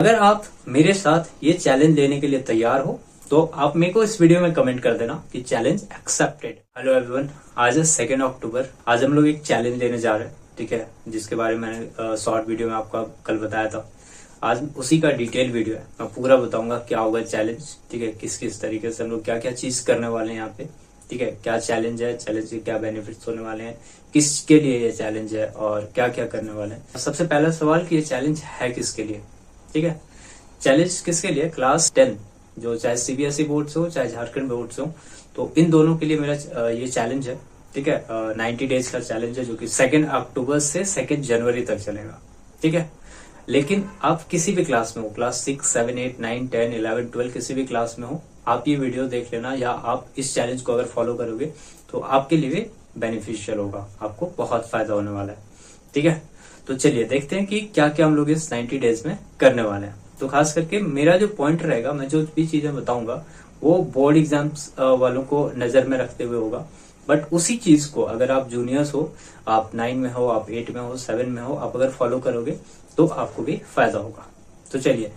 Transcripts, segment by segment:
अगर आप मेरे साथ ये चैलेंज लेने के लिए तैयार हो तो आप मेरे को इस वीडियो में कमेंट कर देना कि चैलेंज एक्सेप्टेड। हेलो एवरीवन, आज है 2 अक्टूबर। आज हम लोग एक चैलेंज लेने जा रहे हैं, ठीक है, जिसके बारे में मैंने शॉर्ट वीडियो में आपको कल बताया था। आज उसी का डिटेल वीडियो है, मैं पूरा बताऊंगा क्या होगा चैलेंज, ठीक है, किस किस तरीके से हम लोग क्या क्या चीज करने वाले हैं यहाँ पे, ठीक है, क्या चैलेंज है, चैलेंज के क्या बेनिफिट्स होने वाले हैं, किसके लिए ये चैलेंज है और क्या क्या करने वाले हैं। सबसे पहला सवाल कि ये चैलेंज है किसके लिए, ठीक है। चैलेंज किसके लिए? क्लास 10, जो चाहे सीबीएसई बोर्ड से हो चाहे झारखंड बोर्ड से हो, तो इन दोनों के लिए मेरा ये चैलेंज है, ठीक है। 90 डेज का चैलेंज है जो कि 2 अक्टूबर से 2 जनवरी तक चलेगा, ठीक है। लेकिन आप किसी भी क्लास में हो, क्लास 6, 7, 8, 9, 10, 11, 12 किसी भी क्लास में हो, आप ये वीडियो देख लेना या आप इस चैलेंज को अगर फॉलो करोगे तो आपके लिए भी बेनिफिशियल होगा, आपको बहुत फायदा होने वाला है, ठीक है। तो चलिए देखते हैं कि क्या क्या हम लोग इस 90 डेज में करने वाले हैं। तो खास करके मेरा जो पॉइंट रहेगा, मैं जो भी चीजें बताऊंगा वो बोर्ड एग्जाम्स वालों को नजर में रखते हुए होगा। बट उसी चीज को अगर आप जूनियर्स हो, आप 9 में हो, आप 8 में हो, 7 में हो, आप अगर फॉलो करोगे तो आपको भी फायदा होगा। तो चलिए,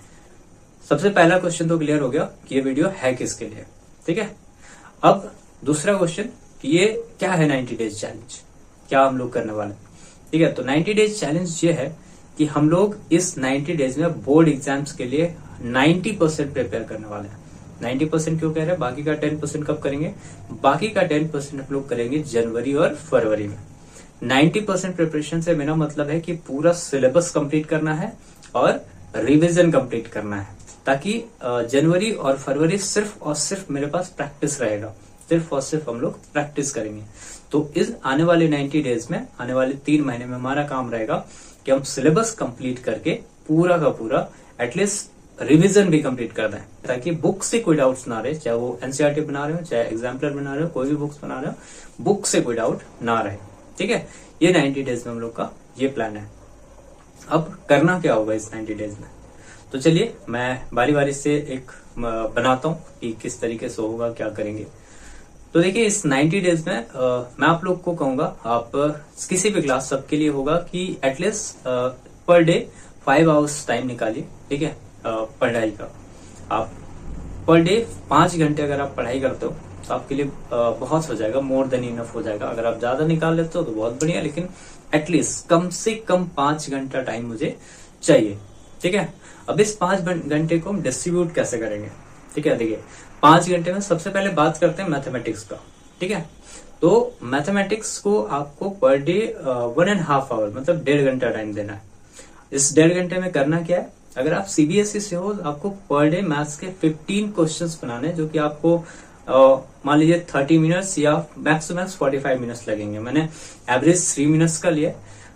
सबसे पहला क्वेश्चन तो क्लियर हो गया कि ये वीडियो है किसके लिए, ठीक है। अब दूसरा क्वेश्चन कि ये क्या है 90 डेज चैलेंज, क्या हम लोग करने वाले, ठीक है। तो 90 डेज चैलेंज ये है कि हम लोग इस 90 डेज में बोर्ड एग्जाम्स के लिए 90% प्रिपेयर करने वाले हैं। 90% क्यों कह रहे हैं? बाकी का 10% कब करेंगे? बाकी का 10% हम लोग करेंगे जनवरी और फरवरी में। 90% प्रिपरेशन से मेरा मतलब है कि पूरा सिलेबस कंप्लीट करना है और रिवीजन कंप्लीट करना है, ताकि जनवरी और फरवरी सिर्फ और सिर्फ मेरे पास प्रैक्टिस रहेगा, सिर्फ और सिर्फ हम लोग प्रैक्टिस करेंगे। तो इस आने वाले 90 डेज में, आने वाले 3 महीने में हमारा काम रहेगा कि हम सिलेबस कंप्लीट करके पूरा का पूरा एटलीस्ट रिवीजन भी कंप्लीट कर दें, ताकि बुक से कोई डाउट्स ना रहे, चाहे वो एनसीईआरटी बना रहे हो, चाहे एग्जाम्पलर बना रहे हो, कोई भी बुक्स बना रहे हो, बुक से कोई डाउट ना रहे, ठीक है। ये 90 डेज में हम लोग का ये प्लान है। अब करना क्या होगा इस 90 डेज में, तो चलिए मैं बारी बारी से एक बनाता हूँ कि किस तरीके से होगा, क्या करेंगे। तो देखिए, इस 90 डेज में मैं आप लोग को कहूंगा, आप किसी भी क्लास सबके लिए होगा कि at least per day 5 hours time निकालिए, ठीक है, पढ़ाई का। आप पर डे 5 घंटे अगर आप पढ़ाई करते हो तो आपके लिए बहुत हो जाएगा, मोर देन इनफ हो जाएगा। अगर आप ज्यादा निकाल लेते हो तो बहुत बढ़िया, लेकिन एटलीस्ट कम से कम 5 घंटा टाइम मुझे चाहिए, ठीक है। अब इस 5 घंटे को हम डिस्ट्रीब्यूट कैसे करेंगे, ठीक है। देखिए, 5 घंटे में सबसे पहले बात करते हैं मैथमेटिक्स का, ठीक है। तो मैथमेटिक्स को आपको पर डे 1.5 आवर मतलब 1.5 घंटा टाइम देना है। इस 1.5 घंटे में करना क्या है? अगर आप सीबीएसई से हो तो आपको पर डे मैथ्स के 15 क्वेश्चंस बनाने, जो कि आपको मान लीजिए 30 मिनट्स या मैक्स टू मैक्स 45 मिनट्स लगेंगे। मैंने एवरेज 3 मिनट्स का लिया,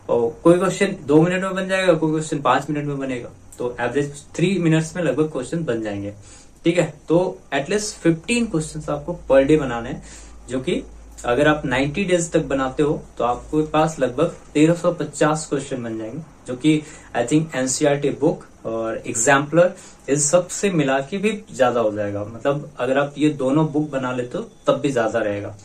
और कोई क्वेश्चन 2 मिनट में बन जाएगा, कोई क्वेश्चन 5 मिनट में बनेगा, तो एवरेज 3 मिनट्स में लगभग क्वेश्चन बन जाएंगे, ठीक है। तो एटलीस्ट 15 क्वेश्चंस आपको पर डे बनाने हैं, जो कि अगर आप 90 डेज तक बनाते हो तो आपके पास लगभग 1350 क्वेश्चन बन जाएंगे, जो कि आई थिंक एनसीईआरटी बुक और एग्जाम्पलर इस सब से मिला के भी ज्यादा हो जाएगा। मतलब अगर आप ये दोनों बुक बना लेते हो तब भी ज्यादा रहेगा।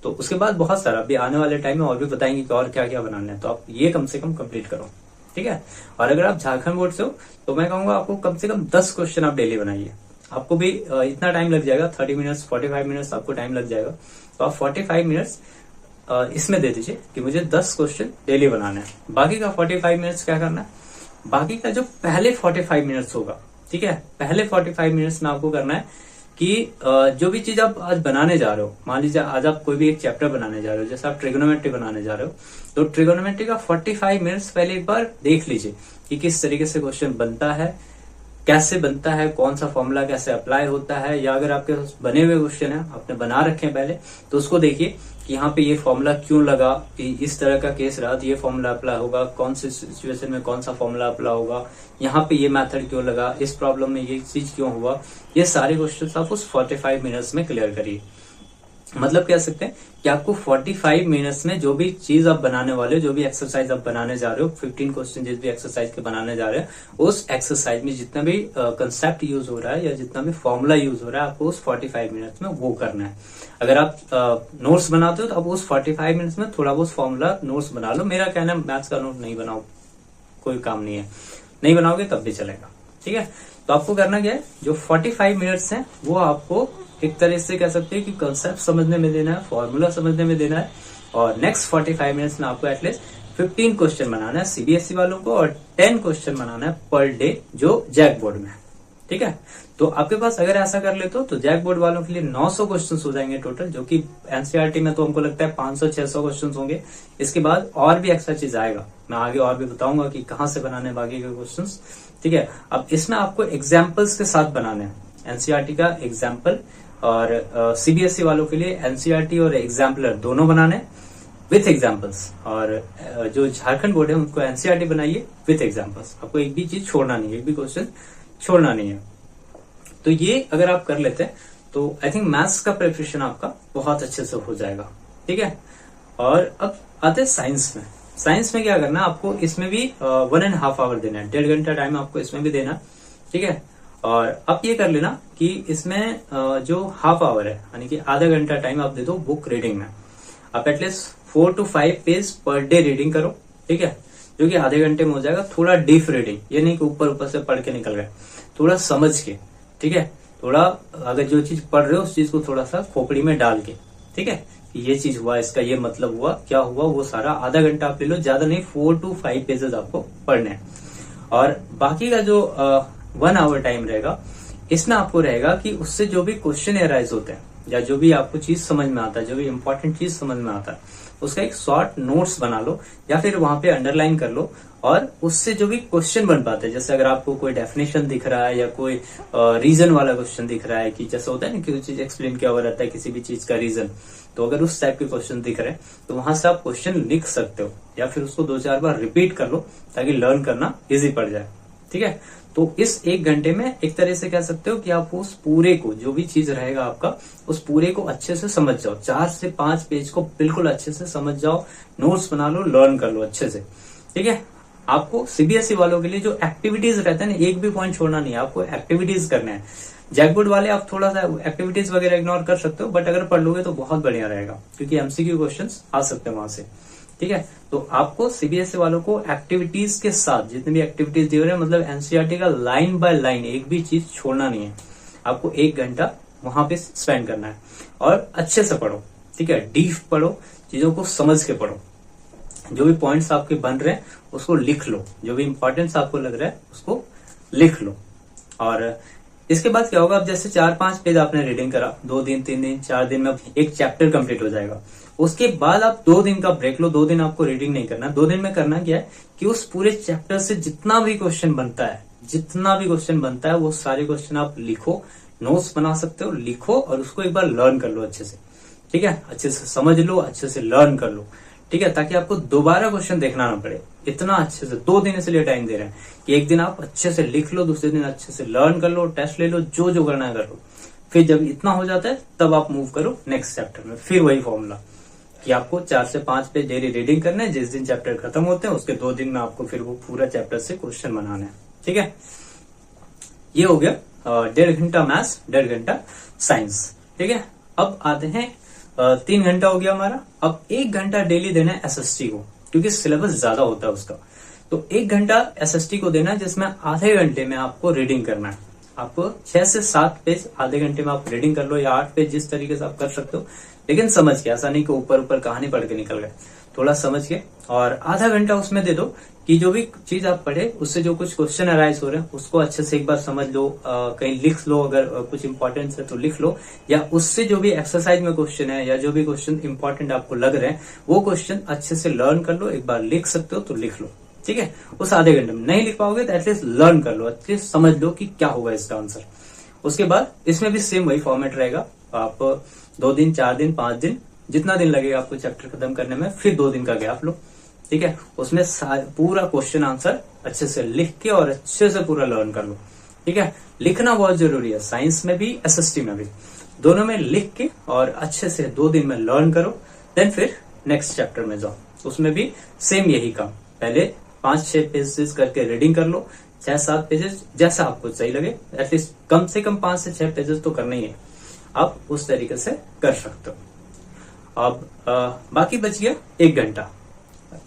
तो उसके बाद बहुत सारा अभी आने वाले टाइम में और भी बताएंगे कि और क्या क्या बनाना है, तो आप ये कम से कम कंप्लीट करो, ठीक है। और अगर आप झारखंड बोर्ड से हो तो मैं कहूंगा आपको कम से कम 10 क्वेश्चन आप डेली बनाइए। आपको भी इतना टाइम लग जाएगा, 30 मिनट्स 45 मिनट्स आपको टाइम लग जाएगा, तो आप 45 मिनट्स इसमें दे दीजिए कि मुझे 10 क्वेश्चन डेली बनाना है। बाकी का 45 मिनट्स क्या करना है? बाकी का जो पहले 45 मिनट्स होगा, ठीक है, पहले 45 मिनट्स में आपको करना है कि जो भी चीज आप आज बनाने जा रहे हो, मान लीजिए आज आप कोई भी एक चैप्टर बनाने जा रहे हो, जैसे आप ट्रिगोनोमेट्री बनाने जा रहे हो, तो ट्रिगोनोमेट्री का 45 मिनट्स पहले एक बार देख लीजिए कि किस तरीके से क्वेश्चन बनता है, कैसे बनता है, कौन सा फॉर्मूला कैसे अप्लाई होता है, या अगर आपके बने हुए क्वेश्चन है, आपने बना रखे हैं पहले, तो उसको देखिए कि यहाँ पे ये फॉर्मूला क्यों लगा, इस तरह का केस रहा तो ये फॉर्मूला अप्लाई होगा, कौन सी सिचुएशन में कौन सा फॉर्मूला अप्लाई होगा, यहाँ पे ये मेथड क्यों लगा, इस प्रॉब्लम में ये चीज क्यों हुआ। ये सारे क्वेश्चन आप उस 45 मिनट्स में क्लियर करिए। मतलब कह सकते हैं कि आपको 45 मिनट्स में जो भी चीज आप बनाने वाले हो, जो भी एक्सरसाइज आप बनाने जा रहे हो, 15 क्वेश्चन जिस भी एक्सरसाइज के बनाने जा रहे हो, उस एक्सरसाइज में जितना भी कंसेप्ट यूज हो रहा है या जितना भी फॉर्मूला यूज हो रहा है, आपको उस 45 मिनट्स में वो करना है। अगर आप नोट्स बनाते हो तो आप उस 45 मिनट्स में थोड़ा बहुत फॉर्मूला नोट्स बना लो। मेरा कहना है मैथ्स का नोट नहीं बनाओ, कोई काम नहीं है, नहीं बनाओगे तब भी चलेगा, ठीक है। तो आपको करना क्या है, जो 45 मिनट्स हैं वो आपको एक तरह से कह सकते हैं कि कंसेप्ट समझने में देना है, फॉर्मूला समझने में देना है, और नेक्स्ट 45 मिनट्स में आपको एटलीस्ट 15 क्वेश्चन बनाना है सीबीएसई वालों को, और 10 क्वेश्चन बनाना है पर डे जो जैक बोर्ड में है। ठीक है। तो आपके पास अगर ऐसा कर लेते हो तो जैक बोर्ड वालों के लिए 900 क्वेश्चन हो जाएंगे टोटल, जो कि एनसीईआरटी में तो हमको लगता है 500-600 क्वेश्चन होंगे। इसके बाद और भी एक्स्ट्रा चीज आएगा, मैं आगे और भी बताऊंगा कि कहाँ से बनाने बाकी के क्वेश्चन। ठीक है। अब इसमें आपको एग्जाम्पल्स के साथ बनाने हैं, एनसीईआरटी का एग्जाम्पल, और सीबीएसई वालों के लिए एनसीईआरटी और एग्जाम्पलर दोनों बनाने विथ एग्जाम्पल्स, और जो झारखंड बोर्ड है उनको एनसीईआरटी बनाइए विथ एग्जाम्पल्स। आपको एक भी चीज छोड़ना नहीं है, एक भी क्वेश्चन छोड़ना नहीं है। तो ये अगर आप कर लेते हैं तो आई थिंक मैथ्स का प्रिपरेशन आपका बहुत अच्छे से हो जाएगा। ठीक है। और अब आते हैं साइंस में। साइंस में क्या करना है आपको, इसमें भी 1.5 आवर देना है, 1.5 घंटा टाइम आपको इसमें भी देना। ठीक है। और अब ये कर लेना कि इसमें जो हाफ आवर है यानी कि आधा घंटा टाइम आप दे दो बुक रीडिंग में। आप at least 4 to 5 page per day reading करो। ठीक है। जो कि आधे घंटे में हो जाएगा। थोड़ा डीप रीडिंग, ये नहीं कि ऊपर ऊपर से पढ़ के निकल गए, थोड़ा समझ के। ठीक है। थोड़ा अगर जो चीज पढ़ रहे हो उस चीज को थोड़ा सा खोपड़ी में डाल के, ठीक है, ये चीज हुआ, इसका ये मतलब हुआ, क्या हुआ, वो सारा आधा घंटा आप ले लो, ज्यादा नहीं, 4 to 5 पेजेस आपको पढ़ने हैं। और बाकी का जो 1 आवर टाइम रहेगा, इसमें आपको रहेगा कि उससे जो भी क्वेश्चन एराइज होते हैं या जो भी आपको चीज समझ में आता है, जो भी इंपॉर्टेंट चीज समझ में आता है, उसका एक शॉर्ट नोट्स बना लो या फिर वहां पे अंडरलाइन कर लो, और उससे जो भी क्वेश्चन बन पाते हैं, जैसे अगर आपको कोई डेफिनेशन दिख रहा है या कोई रीजन वाला क्वेश्चन दिख रहा है, कि जैसे होता है ना कि चीज एक्सप्लेन किया हुआ रहता है किसी भी चीज का रीजन, तो अगर उस टाइप के क्वेश्चन दिख रहे हैं तो वहां से आप क्वेश्चन लिख सकते हो, या फिर उसको 2-4 बार रिपीट कर लो ताकि लर्न करना इजी पड़ जाए। ठीक है। तो इस 1 घंटे में एक तरह से कह सकते हो कि आप उस पूरे को, जो भी चीज रहेगा आपका, उस पूरे को अच्छे से समझ जाओ। 4 से 5 पेज को बिल्कुल अच्छे से समझ जाओ, नोट्स बना लो, लर्न कर लो अच्छे से। ठीक है। आपको सीबीएसई वालों के लिए जो एक्टिविटीज रहते हैं ना, एक भी पॉइंट छोड़ना नहीं है, आपको एक्टिविटीज करना है। जैकबोर्ड वाले आप थोड़ा सा एक्टिविटीज वगैरह इग्नोर कर सकते हो, बट अगर पढ़ लोगे तो बहुत बढ़िया रहेगा, क्योंकि एमसीक्यू क्वेश्चंस आ सकते हैं वहां से। ठीक है। तो आपको सीबीएसई वालों को एक्टिविटीज के साथ, जितने भी एक्टिविटीज दिए रहे हैं, मतलब एनसीईआरटी का लाइन बाय लाइन एक भी चीज छोड़ना नहीं है। आपको 1 घंटा वहां पे स्पेंड करना है, और अच्छे से पढ़ो। ठीक है। डीप पढ़ो, चीजों को समझ के पढ़ो, जो भी पॉइंट्स आपके बन रहे हैं उसको लिख लो, जो भी इंपॉर्टेंस आपको लग रहा है उसको लिख लो। और इसके बाद क्या होगा, अब जैसे 4-5 पेज आपने रीडिंग करा, 2 दिन, 3 दिन, 4 दिन में एक चैप्टर कंप्लीट हो जाएगा। उसके बाद आप 2 दिन का ब्रेक लो। 2 दिन आपको रीडिंग नहीं करना। 2 दिन में करना क्या है कि उस पूरे चैप्टर से जितना भी क्वेश्चन बनता है, वो सारे क्वेश्चन आप लिखो, नोट्स बना सकते हो, लिखो, और उसको एक बार लर्न कर लो अच्छे से। ठीक है। अच्छे से समझ लो, अच्छे से लर्न कर लो। ठीक है। ताकि आपको दोबारा क्वेश्चन देखना ना पड़े। इतना अच्छे से 2 दिन इसलिए टाइम दे रहे हैं कि एक दिन आप अच्छे से लिख लो, दूसरे दिन अच्छे से लर्न कर लो, टेस्ट ले लो, जो जो करना है कर लो। फिर जब इतना हो जाता है तब आप मूव करो नेक्स्ट चैप्टर में। फिर वही फॉर्मूला कि आपको 4 से 5 पेज डेली रीडिंग करना है। जिस दिन चैप्टर खत्म होते हैं उसके 2 दिन में आपको फिर वो पूरा चैप्टर से क्वेश्चन बनाना है। ठीक है। ये हो गया 1.5 घंटा मैथ्स, 1.5 घंटा साइंस। ठीक है। अब आते हैं 3 घंटा हो गया हमारा। अब 1 घंटा डेली देना है एसएसटी को, क्योंकि सिलेबस ज्यादा होता है उसका। तो 1 घंटा एसएसटी को देना है, जिसमें आधे घंटे में आपको रीडिंग करना है। आपको 6 से 7 पेज आधे घंटे में आप रीडिंग कर लो, या 8 पेज, जिस तरीके से आप कर सकते हो, लेकिन समझ के, ऐसा नहीं कि ऊपर ऊपर कहानी पढ़ के निकल गए, थोड़ा समझ के। और आधा घंटा उसमें दे दो कि जो भी चीज आप पढ़े उससे जो कुछ क्वेश्चन अराइज हो रहे हैं उसको अच्छे से एक बार समझ लो, कहीं लिख लो, अगर कुछ इंपॉर्टेंट है तो लिख लो, या उससे जो भी एक्सरसाइज में क्वेश्चन है या जो भी क्वेश्चन इंपॉर्टेंट आपको लग रहे हैं वो क्वेश्चन अच्छे से लर्न कर लो। एक बार लिख सकते हो तो लिख लो। ठीक है। उस आधे घंटे में नहीं लिख पाओगे तो एटलीस्ट लर्न कर लो, एटलीस्ट समझ लो कि क्या होगा इसका आंसर। उसके बाद इसमें भी सेम वही फॉर्मेट रहेगा। आप 2 दिन, 4 दिन, 5 दिन, जितना दिन लगेगा आपको चैप्टर खत्म करने में, फिर 2 दिन का गैप लो। ठीक है। उसमें पूरा क्वेश्चन आंसर अच्छे से लिख के और अच्छे से पूरा लर्न कर लो। ठीक है। लिखना बहुत जरूरी है, साइंस में भी, एसएसटी में भी, दोनों में लिख के और अच्छे से 2 दिन में लर्न करो। देन फिर नेक्स्ट चैप्टर में जाओ, उसमें भी सेम यही काम। पहले 5-6 पेजेस करके रीडिंग कर लो, 6-7 पेजेस, जैसा आपको सही लगे। एटलीस्ट कम से कम 5 से 6 पेजेस तो करना ही है, आप उस तरीके से कर सकते हो। अब बाकी बच गया 1 घंटा।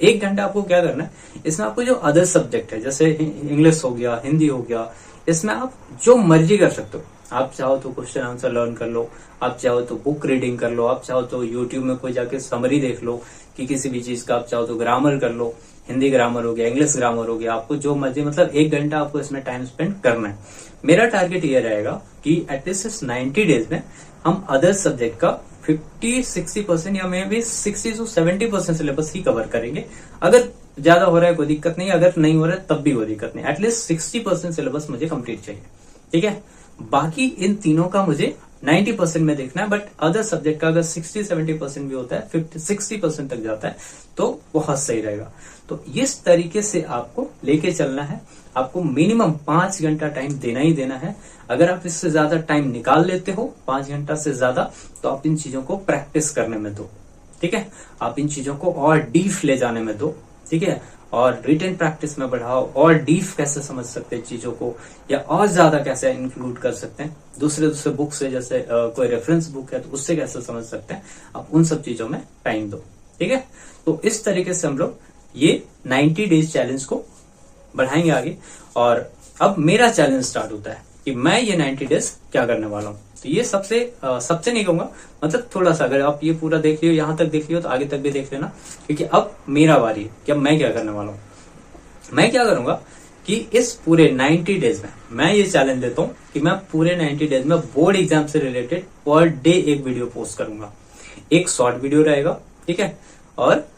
1 घंटा आपको क्या करना है, इसमें आपको जो अदर सब्जेक्ट है, जैसे इंग्लिश हो गया, हिंदी हो गया, इसमें आप जो मर्जी कर सकते हो। आप चाहो तो क्वेश्चन आंसर लर्न कर लो, आप चाहो तो बुक रीडिंग कर लो, आप चाहो तो यूट्यूब में कोई जाके समरी देख लो कि किसी भी चीज का, आप चाहो तो ग्रामर कर लो, हिंदी ग्रामर हो गया, इंग्लिश ग्रामर हो गया, आपको जो मर्जी, मतलब 1 घंटा आपको इसमें टाइम स्पेंड करना है। मेरा टारगेट ये रहेगा कि एटलीस्ट इस 90 डेज में हम अदर सब्जेक्ट का 50-60% या may be 60-70% syllabus he cover करेंगे। अगर ज्यादा हो रहा है कोई दिक्कत नहीं, अगर नहीं हो रहा है तब भी कोई दिक्कत नहीं, एटलीस्ट 60% सिलेबस मुझे कंप्लीट चाहिए, ठीक है। बाकी इन तीनों का मुझे 90% में देखना है, बट अदर सब्जेक्ट का अगर 60-70% भी होता है, 50-60% तक जाता है तो बहुत सही रहेगा। तो इस तरीके से आपको लेके चलना है। आपको मिनिमम 5 घंटा टाइम देना ही देना है। अगर आप इससे ज्यादा टाइम निकाल लेते हो, 5 घंटा से ज्यादा, तो आप इन चीजों को प्रैक्टिस करने में दो, ठीक है। आप इन चीजों को और डीप ले जाने में दो, ठीक है। और रिटन प्रैक्टिस में बढ़ाओ, और डीप कैसे समझ सकते हैं चीजों को, या और ज्यादा कैसे इंक्लूड कर सकते हैं दूसरे बुक से, जैसे कोई रेफरेंस बुक है तो उससे कैसे समझ सकते हैं, आप उन सब चीजों में टाइम दो, ठीक है। तो इस तरीके से हम लोग ये 90 डेज चैलेंज को बढ़ाएंगे आगे। और अब मेरा चैलेंज स्टार्ट होता है कि मैं ये 90 डेज क्या करने वाला हूँ। तो ये सबसे नहीं कहूंगा, मतलब थोड़ा सा, अगर आप ये पूरा देख लियो, यहां तक देख लियो, तो आगे तक भी देख लेना, क्योंकि अब मेरा बारी है कि अब मैं क्या करने वाला हूँ। मैं क्या करूंगा कि इस पूरे 90 डेज में मैं ये चैलेंज देता हूँ कि मैं पूरे 90 डेज में बोर्ड एग्जाम से रिलेटेड पर डे एक वीडियो पोस्ट करूंगा। एक शॉर्ट वीडियो रहेगा, ठीक है, और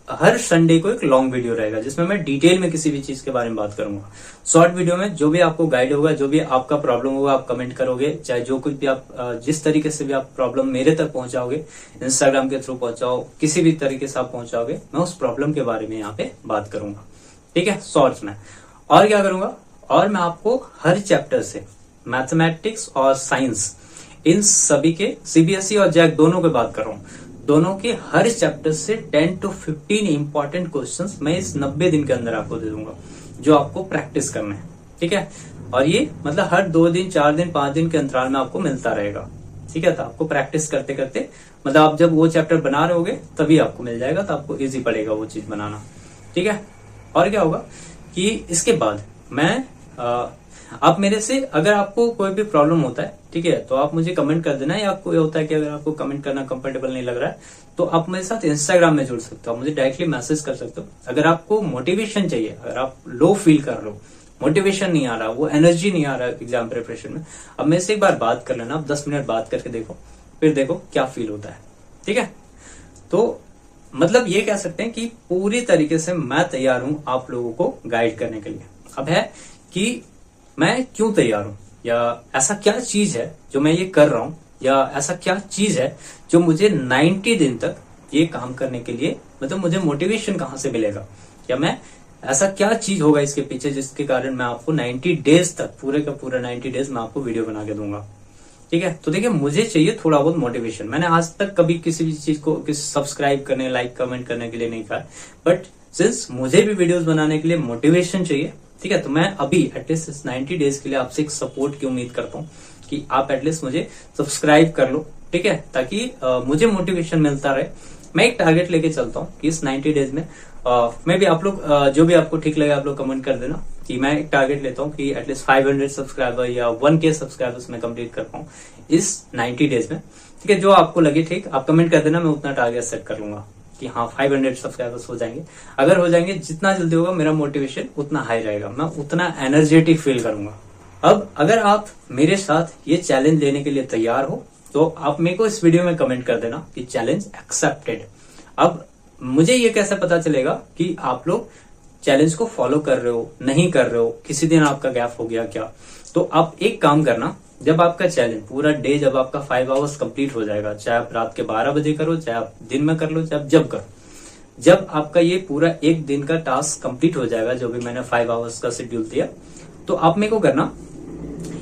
हर संडे को एक लॉन्ग वीडियो रहेगा जिसमें मैं डिटेल में किसी भी चीज के बारे में बात करूंगा। शॉर्ट वीडियो में जो भी आपको गाइड होगा, जो भी आपका प्रॉब्लम होगा, आप कमेंट करोगे, चाहे जो कुछ भी आप जिस तरीके से भी आप प्रॉब्लम मेरे तक पहुंचाओगे, इंस्टाग्राम के थ्रू पहुंचाओ, किसी भी तरीके से आप पहुंचाओगे, मैं उस प्रॉब्लम के बारे में यहाँ पे बात करूंगा, ठीक है, शॉर्ट्स में। और क्या करूंगा, और मैं आपको हर चैप्टर से मैथमेटिक्स और साइंस, इन सभी के सीबीएसई और जैक दोनों की बात कर रहा हूँ, दोनों के हर चैप्टर से 10 to 15 इंपॉर्टेंट क्वेश्चंस मैं इस 90 दिन के अंदर आपको दे दूंगा, जो आपको प्रैक्टिस करना है, ठीक है। और ये मतलब हर 2 दिन, 4 दिन, 5 दिन के अंतराल में आपको मिलता रहेगा, ठीक है। तो आपको प्रैक्टिस करते करते, मतलब आप जब वो चैप्टर बना रहे होगे तभी आपको मिल जाएगा, तो आपको इजी पड़ेगा वो चीज बनाना, ठीक है। और क्या होगा कि इसके बाद मैं आप मेरे से, अगर आपको कोई भी प्रॉब्लम होता है, ठीक है, तो आप मुझे कमेंट कर देना, या कोई होता है कि अगर आपको कमेंट करना कंफर्टेबल नहीं लग रहा है तो आप मेरे साथ इंस्टाग्राम में जुड़ सकते हो, मुझे डायरेक्टली मैसेज कर सकते हो। अगर आपको मोटिवेशन चाहिए, अगर आप लो फील कर रहे हो, मोटिवेशन नहीं आ रहा, वो एनर्जी नहीं आ रहा एग्जाम प्रिपरेशन में, अब मेरे से एक बार बात कर लेना, आप 10 मिनट बात करके देखो, फिर देखो क्या फील होता है, ठीक है। तो मतलब ये कह सकते हैं कि पूरी तरीके से मैं तैयार हूं आप लोगों को गाइड करने के लिए। अब है कि मैं क्यों तैयार हूं, या ऐसा क्या चीज है जो मैं ये कर रहा हूं, या ऐसा क्या चीज है जो मुझे 90 दिन तक ये काम करने के लिए, मतलब मुझे मोटिवेशन कहां से मिलेगा, या मैं ऐसा क्या चीज होगा इसके पीछे जिसके कारण मैं आपको 90 डेज तक, पूरे का पूरा 90 डेज मैं आपको वीडियो बना के दूंगा, ठीक है। तो देखिए, मुझे चाहिए थोड़ा बहुत मोटिवेशन। मैंने आज तक कभी किसी भी चीज को सब्सक्राइब करने, लाइक, कमेंट करने के लिए नहीं कहा, बट सिंस मुझे भी वीडियोस बनाने के लिए मोटिवेशन चाहिए, ठीक है, तो मैं अभी एटलीस्ट इस 90 डेज के लिए आपसे एक सपोर्ट की उम्मीद करता हूँ कि आप एटलीस्ट मुझे सब्सक्राइब कर लो, ठीक है, ताकि मुझे मोटिवेशन मिलता रहे। मैं एक टारगेट लेके चलता हूँ कि इस 90 डेज में मैं भी, आप लोग जो भी आपको ठीक लगे आप लोग कमेंट कर देना, कि मैं एक टारगेट लेता हूँ कि एटलीस्ट 500 सब्सक्राइबर या 1K सब्सक्राइबर्स में कंप्लीट कर पाऊँ इस 90 डेज में, ठीक है। जो आपको लगे ठीक, आप कमेंट कर देना, मैं उतना टारगेट सेट कर लूंगा कि हाँ 500 सब्सक्राइबर्स हो जाएंगे। अगर हो जाएंगे, जितना जल्दी होगा मेरा मोटिवेशन उतना हाई रहेगा, मैं उतना एनर्जेटिक फील करूंगा। अब अगर आप मेरे साथ ये चैलेंज लेने के लिए तैयार हो तो आप मेरे को इस वीडियो में कमेंट कर देना कि चैलेंज एक्सेप्टेड। अब मुझे ये कैसे पता चलेगा कि आप लोग चैलेंज को फॉलो कर रहे हो, नहीं कर रहे हो, किसी दिन आपका गैप हो गया क्या। तो आप एक काम करना, जब आपका चैलेंज पूरा डे, जब आपका 5 आवर्स कंप्लीट हो जाएगा, चाहे आप रात के 12 बजे करो, चाहे आप दिन में कर लो, चाहे आप जब करो, जब आपका ये पूरा एक दिन का टास्क कंप्लीट हो जाएगा, जो भी मैंने 5 आवर्स का शेड्यूल दिया, तो आप मेरे को करना,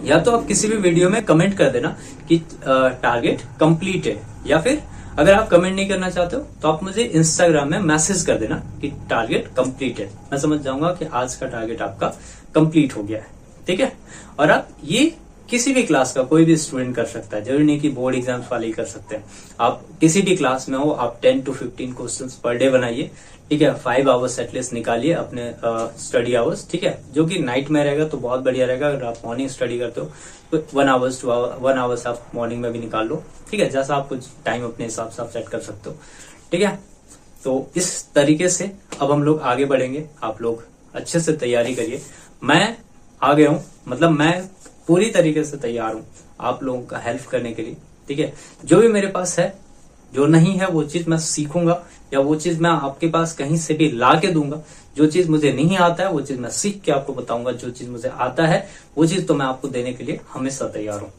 या तो आप किसी भी वीडियो में कमेंट कर देना कि टारगेट कंप्लीटेड, या फिर अगर आप कमेंट नहीं करना चाहते हो तो आप मुझे इंस्टाग्राम में मैसेज कर देना कि टारगेट कंप्लीटेड। मैं समझ जाऊंगा कि आज का टारगेट आपका कंप्लीट हो गया है, ठीक है। और आप ये किसी भी क्लास का कोई भी स्टूडेंट कर सकता है, जरूरी नहीं कि बोर्ड एग्जाम्स वाले ही कर सकते हैं। आप किसी भी क्लास में हो, आप 10 to 15 क्वेश्चंस पर डे बनाइए, ठीक है। 5 आवर्स एटलीस्ट निकालिए अपने स्टडी आवर्स, ठीक है। जो कि नाइट में रहेगा तो बहुत बढ़िया रहेगा। अगर आप मॉर्निंग स्टडी करते हो तो 1 आवर्स आप मॉर्निंग में भी निकाल लो, ठीक है। जैसा आप कुछ टाइम अपने हिसाब से आप सेट कर सकते हो, ठीक है। तो इस तरीके से अब हम लोग आगे बढ़ेंगे। आप लोग अच्छे से तैयारी करिए। मैं आ गया हूं, मतलब मैं पूरी तरीके से तैयार हूं आप लोगों का हेल्प करने के लिए, ठीक है। जो भी मेरे पास है, जो नहीं है वो चीज मैं सीखूंगा, या वो चीज मैं आपके पास कहीं से भी ला के दूंगा। जो चीज मुझे नहीं आता है वो चीज मैं सीख के आपको बताऊंगा। जो चीज मुझे आता है वो चीज तो मैं आपको देने के लिए हमेशा तैयार हूं,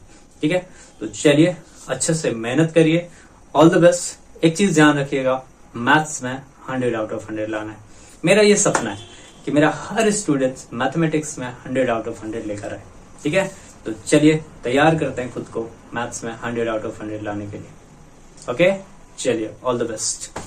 ठीक है। तो चलिए अच्छे से मेहनत करिए। All the best. एक चीज ध्यान रखिएगा, मैथ्स में 100 आउट ऑफ 100 लाना है। मेरा ये सपना है कि मेरा हर स्टूडेंट मैथमेटिक्स में 100 आउट ऑफ 100 लेकर आए, ठीक है। तो चलिए तैयार करते हैं खुद को मैथ्स में 100 आउट ऑफ 100 लाने के लिए। ओके, चलिए ऑल द बेस्ट।